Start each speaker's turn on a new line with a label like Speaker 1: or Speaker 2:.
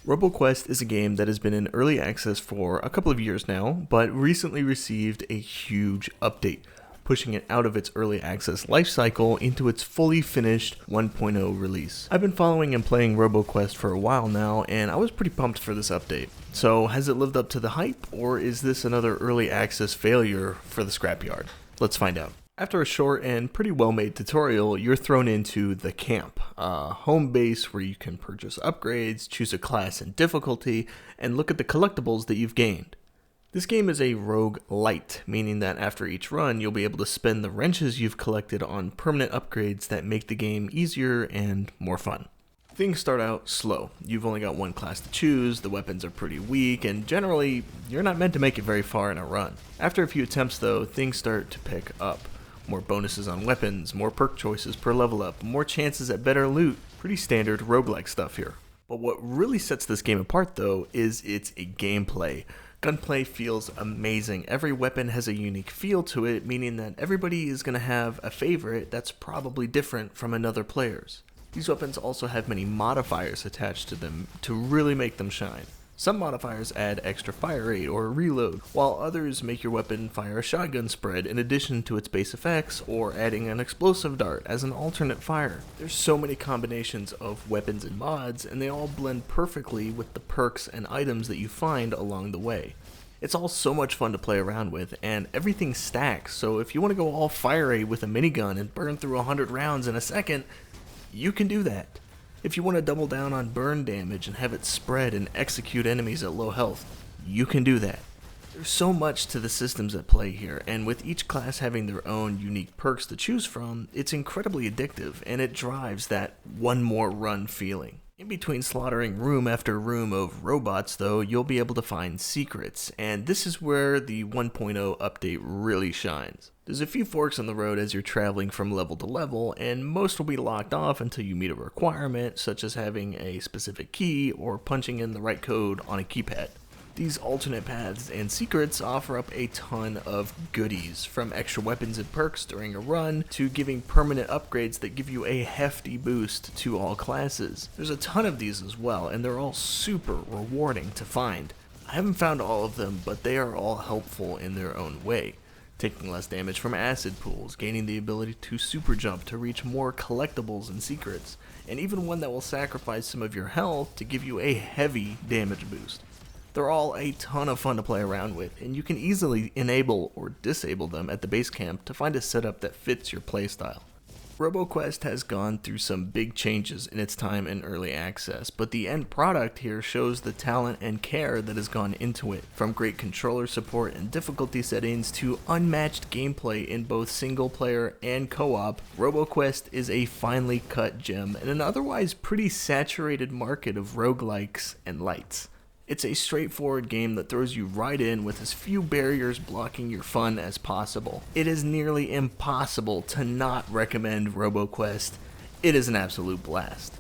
Speaker 1: Roboquest is a game that has been in early access for a couple of years now, but recently received a huge update, pushing it out of its early access lifecycle into its fully finished 1.0 release. I've been following and playing Roboquest for a while now, and I was pretty pumped for this update. So has it lived up to the hype, or is this another early access failure for the scrapyard? Let's find out. After a short and pretty well-made tutorial, you're thrown into the camp, a home base where you can purchase upgrades, choose a class and difficulty, and look at the collectibles that you've gained. This game is a roguelite, meaning that after each run, you'll be able to spend the wrenches you've collected on permanent upgrades that make the game easier and more fun. Things start out slow. You've only got one class to choose, the weapons are pretty weak, and generally, you're not meant to make it very far in a run. After a few attempts though, things start to pick up. More bonuses on weapons, more perk choices per level up, more chances at better loot. Pretty standard roguelike stuff here. But what really sets this game apart though is its gameplay. Gunplay feels amazing. Every weapon has a unique feel to it, meaning that everybody is going to have a favorite that's probably different from another player's. These weapons also have many modifiers attached to them to really make them shine. Some modifiers add extra fire rate or reload, while others make your weapon fire a shotgun spread in addition to its base effects, or adding an explosive dart as an alternate fire. There's so many combinations of weapons and mods, and they all blend perfectly with the perks and items that you find along the way. It's all so much fun to play around with, and everything stacks, so if you want to go all fire rate with a minigun and burn through 100 rounds in a second, you can do that. If you want to double down on burn damage and have it spread and execute enemies at low health, you can do that. There's so much to the systems at play here, and with each class having their own unique perks to choose from, it's incredibly addictive, and it drives that one more run feeling. In between slaughtering room after room of robots though, you'll be able to find secrets, and this is where the 1.0 update really shines. There's a few forks in the road as you're traveling from level to level, and most will be locked off until you meet a requirement, such as having a specific key or punching in the right code on a keypad. These alternate paths and secrets offer up a ton of goodies, from extra weapons and perks during a run, to giving permanent upgrades that give you a hefty boost to all classes. There's a ton of these as well, and they're all super rewarding to find. I haven't found all of them, but they are all helpful in their own way. Taking less damage from acid pools, gaining the ability to super jump to reach more collectibles and secrets, and even one that will sacrifice some of your health to give you a heavy damage boost. They're all a ton of fun to play around with, and you can easily enable or disable them at the base camp to find a setup that fits your playstyle. Roboquest has gone through some big changes in its time in early access, but the end product here shows the talent and care that has gone into it. From great controller support and difficulty settings to unmatched gameplay in both single player and co-op, Roboquest is a finely cut gem in an otherwise pretty saturated market of roguelikes and lights. It's a straightforward game that throws you right in with as few barriers blocking your fun as possible. It is nearly impossible to not recommend Roboquest. It is an absolute blast.